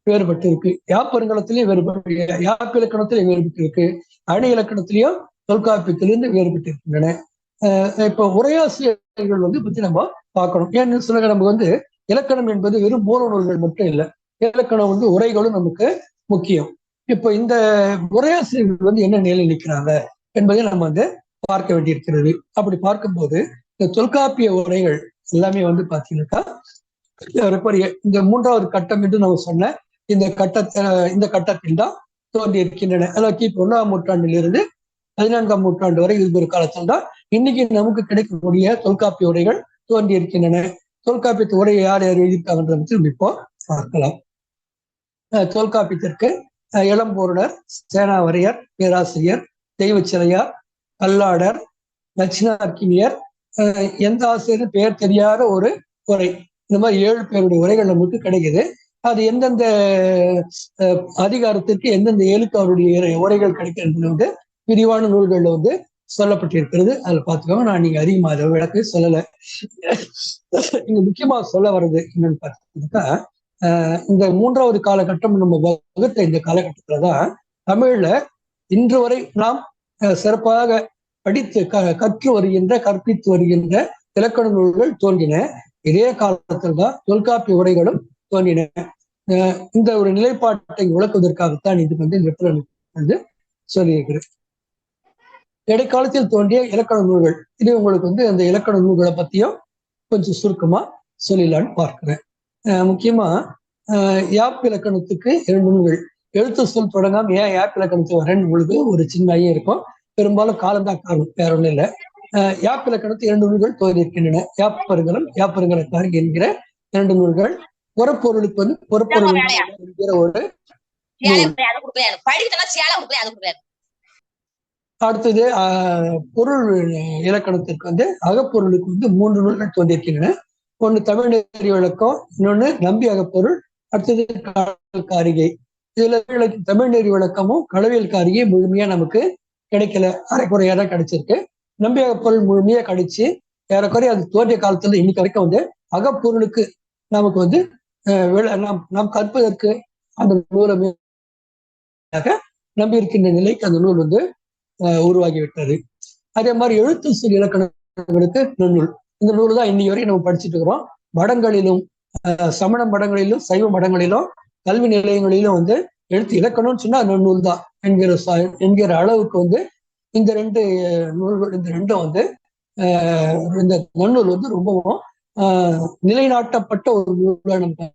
வேறுபட்டு இருக்கு. யாப்பருங்கலத்திலையும் வேறுபட்டு, யாப்பு இலக்கணத்திலையும் வேறுபட்டு இருக்கு. அணி இலக்கணத்திலையும் தொல்காப்பியத்திலிருந்து வேறுபட்டு இருக்கின்றன. இப்போ உரையாசிரியர்கள் பத்தி நம்ம பார்க்கணும். ஏன்னு சொல்லுங்க, நம்ம இலக்கணம் என்பது வெறும் மூல நூல்கள் மட்டும் இல்லை. இலக்கணம் உரைகளும் நமக்கு முக்கியம். இப்போ இந்த உரையாசிரியர்கள் என்ன நிலையில் நிற்கிறாங்க என்பதை நம்ம பார்க்க வேண்டியிருக்கிறது. அப்படி பார்க்கும்போது இந்த தொல்காப்பிய உரைகள் எல்லாமே பாத்தீங்கன்னாக்கா இந்த 3வது கட்டம் என்று நம்ம சொன்ன இந்த கட்டத்தில் தான் தோன்றி இருக்கின்றன. அதாவது கிபி 1ஆம் நூற்றாண்டிலிருந்து 14ஆம் நூற்றாண்டு வரை இருந்த காலத்தில் தான் இன்னைக்கு நமக்கு கிடைக்கக்கூடிய தொல்காப்பிய உரைகள் தோன்றி இருக்கின்றன. தொல்காப்பியத்து உரையை யார் யார் எழுதியிருக்காங்கன்றது இப்போ பார்க்கலாம். தொல்காப்பியத்திற்கு இளம்பூரணர், சேனாவரையர், பேராசிரியர், தெய்வச்சிலையார், கல்லாடர், நச்சினார்க்கினியர், எந்த ஆசிரியர் பெயர் தெரியாத ஒரு உரை, இந்த மாதிரி 7 பேருடைய உரைகள் நமக்கு கிடைக்குது. அது எந்தெந்த அதிகாரத்திற்கு எந்தெந்த எழுத்து அவருடைய உரைகள் கிடைக்கிறது விரிவான நூல்கள்ல சொல்லப்பட்டிருக்கிறது. அதுல பார்த்துக்கோங்க. நான் நீங்க அதிகமா அதை விளக்கு சொல்லலை. இங்க முக்கியமா சொல்ல வர்றது என்னன்னு பார்த்தீங்கன்னாக்கா, இந்த 3வது காலகட்டம் நம்ம வகுத்த இந்த காலகட்டத்துலதான் தமிழ்ல இன்று வரை நாம் சிறப்பாக படித்து கற்று வருகின்ற கற்பித்து வருகின்ற இலக்கண நூல்கள் தோன்றின. இதே காலத்தில் தான் தொல்காப்பிய உரைகளும் தோன்றின. இந்த ஒரு நிலைப்பாட்டை விளக்குவதற்காகத்தான் இது இந்த இடத்துல சொல்லியிருக்கிறேன். இடைக்காலத்தில் தோன்றிய இலக்கண நூல்கள், இது உங்களுக்கு அந்த இலக்கண நூல்களை பத்தியும் கொஞ்சம் சுருக்கமா சொல்லிடலான்னு பார்க்கிறேன். முக்கியமா யாப் இலக்கணத்துக்கு 2 நூல்கள். எழுத்து சொல் தொடங்காம ஏன் யாப் இலக்கணத்துக்கு வரேன்னு உங்களுக்கு ஒரு சின்ன ஐயம் இருக்கும். பெரும்பாலும் காலம்தான் காரணம், வேற ஒண்ணும் இல்லை. யாப் இலக்கணத்து 2 நூல்கள் தோன்றியிருக்கின்றன. யாப்பருங்கலம், யாப்பருங்கலக்காரி என்கிற 2 நூல்கள். புறப்பொருளுக்கு புறப்பொருள் என்கிற ஒரு அடுத்தது பொருள் இலக்கணத்திற்கு அகப்பொருளுக்கு 3 நூல்கள் தோன்றியிருக்கின்றன. ஒண்ணு தமிழ் நெறி விளக்கம், இன்னொன்னு நம்பி அகப்பொருள், அடுத்தது காரிகை. இதுல தமிழ் நெறி விளக்கமும் களவியல் காரிகை முழுமையா நமக்கு கிடைக்கல, அரைக்குறையா தான் கிடைச்சிருக்கு. நம்பி அகப்பொருள் முழுமையா கிடைச்சு ஏறக்குறைய அது தோன்றிய காலத்துல இன்னைக்கு வரைக்கும் அகப்பொருளுக்கு நமக்கு நாம் கற்பதற்கு அந்த நூலை நம்பி இருக்கின்ற நிலைக்கு அந்த நூல் உருவாகிவிட்டது. அதே மாதிரி எழுத்து சொல் இலக்கணங்களுக்கு நன்னூல். இந்த நூல் தான் இன்னைக்கு வரைக்கும் நம்ம படிச்சுட்டு இருக்கிறோம். மடங்களிலும் சமண மடங்களிலும் சைவ மடங்களிலும் கல்வி நிலையங்களிலும் எழுத்து இலக்கணம்னு சொன்னா நன்னூல் தான் என்கிற அளவுக்கு இந்த 2 நூல்கள், இந்த 2ம் இந்த நன்னூல் ரொம்பவும் நிலைநாட்டப்பட்ட ஒரு நூலை நம்ம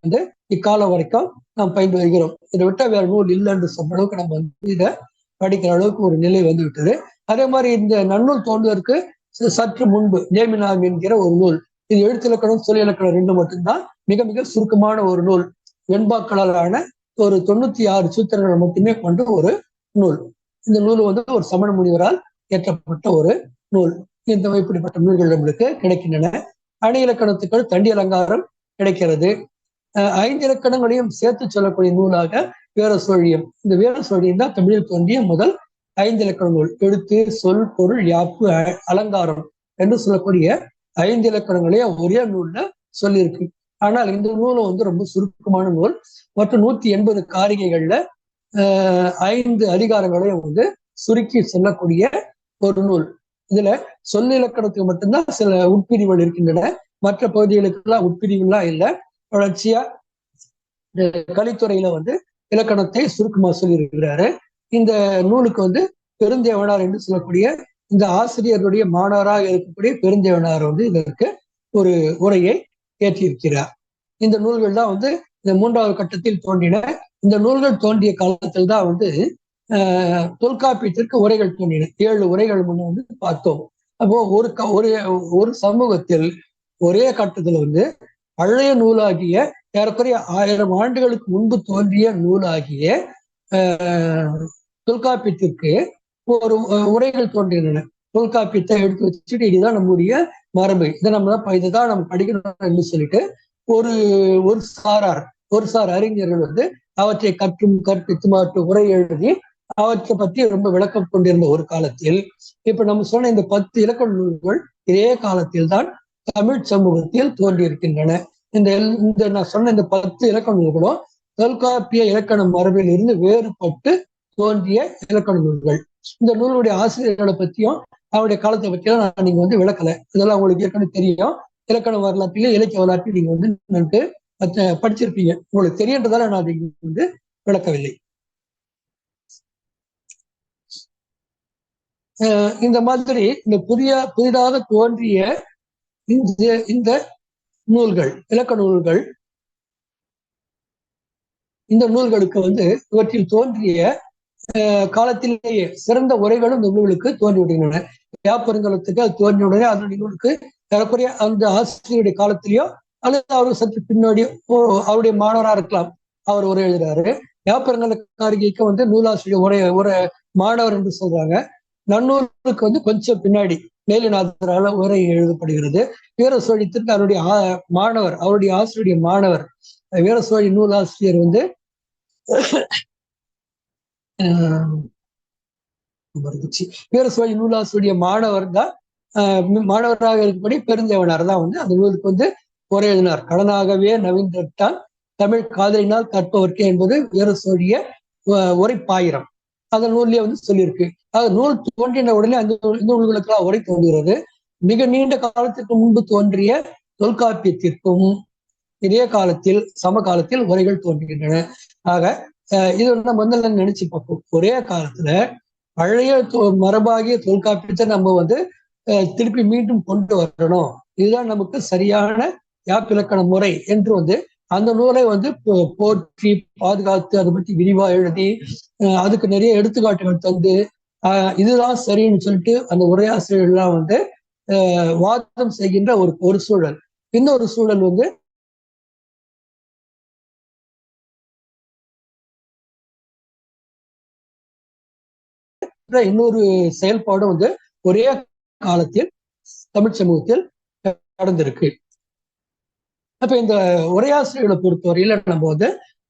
இக்காலம் வரைக்கும் நாம் பயன்பு வருகிறோம். இதை விட்டா வேற நூல் இல்லைன்னு சொல்ற அளவுக்கு நம்ம இதை படிக்கிற அளவுக்கு ஒரு நிலை விட்டது. அதே மாதிரி இந்த நன்னூல் தோன்றுவதற்கு சற்று முன்பு நேமினாம் என்கிற ஒரு நூல், இது எழுத்து இலக்கணம் சொல் இலக்கணம் 2 மட்டும்தான், மிக மிக சுருக்கமான ஒரு நூல். வெண்பாக்களாலான ஒரு 96 சூத்திரங்களை மட்டுமே கொண்ட ஒரு நூல். இந்த நூல் ஒரு சமண முனிவரால் இயற்றப்பட்ட ஒரு நூல். இந்த இப்படிப்பட்ட நூல்கள் நம்மளுக்கு கிடைக்கின்றன. அணி இலக்கணத்துக்கள் தண்டி அலங்காரம் கிடைக்கிறது. 5 இலக்கணங்களையும் சேர்த்து சொல்லக்கூடிய நூலாக வீரசோழியம். இந்த வீரசோழியம் தான் தமிழில் தோன்றிய முதல் 5 இலக்கண நூல். எழுத்து, சொல், பொருள், யாப்பு, அலங்காரம் என்று சொல்லக்கூடிய 5 இலக்கணங்களையும் ஒரே நூல்ல சொல்லியிருக்கு. ஆனால் இந்த நூலும் ரொம்ப சுருக்கமான நூல். மற்றும் 180 காரிகைகள்ல 5 அதிகாரங்களையும் சுருக்கி சொல்லக்கூடிய ஒரு நூல். இதுல சொல் இலக்கணத்துக்கு மட்டும்தான் சில உட்பிரிவுகள் இருக்கின்றன. மற்ற பகுதிகளுக்கெல்லாம் உட்பிரிவுலாம் இல்லை. தொடர்ச்சியா கலித்துறையில இலக்கணத்தை சுருக்கமா சொல்லி இருக்கிறாரு. இந்த நூலுக்கு பெருந்தேவனார் என்று சொல்லக்கூடிய இந்த ஆசிரியருடைய மாணவராக இருக்கக்கூடிய பெருந்தேவனார் இதற்கு ஒரு உரையை ஏற்றியிருக்கிறார். இந்த நூல்கள் தான் இந்த 3வது கட்டத்தில் தோன்றின. இந்த நூல்கள் தோன்றிய காலத்தில் தான் தொல்காப்பியத்திற்கு உரைகள் தோன்றின. 7 உரைகள் முன்ன பார்த்தோம். அப்போ ஒரு சமூகத்தில் ஒரே கட்டத்துல பழைய நூலாகிய ஏறக்குறைய 1000 ஆண்டுகளுக்கு முன்பு தோன்றிய நூலாகிய தொல்காப்பியத்திற்கு ஒரு உரைகள் தோன்றின. தொல்காப்பியத்தை எடுத்து வச்சுட்டு இதுதான் நம்முடைய மரபு, இதுதான் நம்ம படிக்கணும் என்று சொல்லிட்டு ஒரு சார் அறிஞர்கள் அவற்றை கற்றும் கற்பித்து மாற்று உரை எழுதி அவற்றை பற்றி ரொம்ப விளக்கம் கொண்டிருந்த ஒரு காலத்தில், இப்ப நம்ம சொன்ன இந்த 10 இலக்கண நூல்கள் இதே காலத்தில் தான் தமிழ் சமூகத்தில் தோன்றியிருக்கின்றன. இந்த நான் சொன்ன இந்த 10 இலக்கண நூல்களும் தொல்காப்பிய இலக்கண மரபில் இருந்து வேறுபட்டு தோன்றிய இலக்கண நூல்கள். இந்த நூலுடைய ஆசிரியர்களை பற்றியும் அவருடைய காலத்தை பற்றியும் நான் நீங்க விளக்கல. இதெல்லாம் உங்களுக்கு ஏற்கனவே தெரியும். இலக்கண வரலாற்றிலே இலக்கிய வரலாற்றில் நீங்க நன்கு படிச்சிருப்பீங்க. உங்களுக்கு தெரியன்றதால நான் அதை விளக்கவில்லை. இந்த மாதிரி இந்த புதிதாக தோன்றிய இந்த நூல்கள், இலக்கண நூல்கள், இந்த நூல்களுக்கு இவற்றில் தோன்றிய காலத்திலேயே சிறந்த உரைகளும் இந்த நூல்களுக்கு தோன்றிவிடுகின்றன. யாப்பருங்கலத்துக்கு அது தோன்றிய உடனே அந்த நூலுக்கு ஏறக்குறைய அந்த ஆசிரியருடைய காலத்திலேயோ அல்லது அவர் சற்று பின்னாடியோ அவருடைய மாணவராக இருக்கலாம், அவர் உரை எழுதுறாரு. யாப்பருங்கல காரிகைக்கு நூலாசிரியர் உரை மாணவர் என்று சொல்றாங்க. நன்னூலுக்கு கொஞ்சம் பின்னாடி மேலுநாதரால உரை எழுதப்படுகிறது. வீரசோழித்திற்கு அவருடைய மாணவர், அவருடைய ஆசிரியருடைய மாணவர் வீரசோழி நூலாசிரியர் வீரசோழி நூலாசிரியருடைய மாணவர் தான், மாணவராக இருக்கப்படி பெருந்தேவனார் தான் அந்த நூலுக்கு உரை எழுதினார். கடனாகவே நவீன்றான் தமிழ் காதலினால் கற்பவர்க்கே என்பது வீரசோழிய உரைப்பாயிரம். அந்த நூல்லேயே சொல்லியிருக்கு. அது நூல் தோன்றின உடனே அந்த நூல்களுக்கெல்லாம் உரை தோன்றுகிறது. மிக நீண்ட காலத்துக்கு முன்பு தோன்றிய தொல்காப்பியத்திற்கும் இதே காலத்தில் சமகாலத்தில் உரைகள் தோன்றுகின்றன. ஆக இது நம்ம நினைச்சு பார்ப்போம். ஒரே காலத்துல பழைய மரபாகிய தொல்காப்பியத்தை நம்ம திருப்பி மீண்டும் கொண்டு வரணும். இதுதான் நமக்கு சரியான யாப்பிலக்கண முறை என்று அந்த நூலை போற்றி பாதுகாத்து அதை பற்றி விரிவா எழுதி அதுக்கு நிறைய எடுத்துக்காட்டுகள் தந்து இதுதான் சரின்னு சொல்லிட்டு அந்த உரையாசிரியர்கள்லாம் வாதம் செய்கின்ற ஒரு சூழல். இன்னொரு சூழல் இன்னொரு செயல்பாடு ஒரே காலத்தில் தமிழ் சமூகத்தில் நடந்திருக்கு. அப்ப இந்த உரையாசிரியர்களை பொறுத்தவரையில நம்ம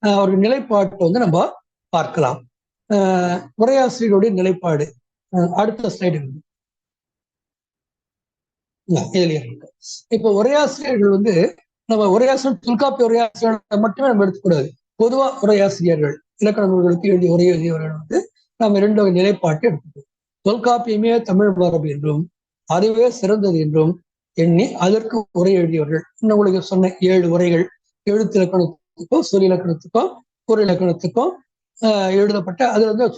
அவர்கள் நிலைப்பாட்டை நம்ம பார்க்கலாம். உரையாசிரியருடைய நிலைப்பாடு அடுத்த ஸ்லைடு. இப்ப உரையாசிரியர்கள் நம்ம உரையாசிரியர் தொல்காப்பிய உரையாசிரியர்கள் மட்டுமே நம்ம எடுத்துக்கூடாது. பொதுவா உரையாசிரியர்கள் இலக்கண நூல்களுக்கு எழுதிய உரை எழுதியவர்கள் நம்ம 2 வகை நிலைப்பாட்டை எடுத்துக்கோம். தொல்காப்பியமே தமிழ் மரபு என்றும் அதுவே சிறந்தது என்றும் எண்ணி அதற்கு உரை எழுதியவர்கள். இன்னும் உங்களுக்கு சொன்ன 7 உரைகள் எழுத்து இலக்கணத்துக்கும் சொல் இலக்கணத்துக்கும் பொருள் இலக்கணத்துக்கும் எழுதப்பட்ட அதுல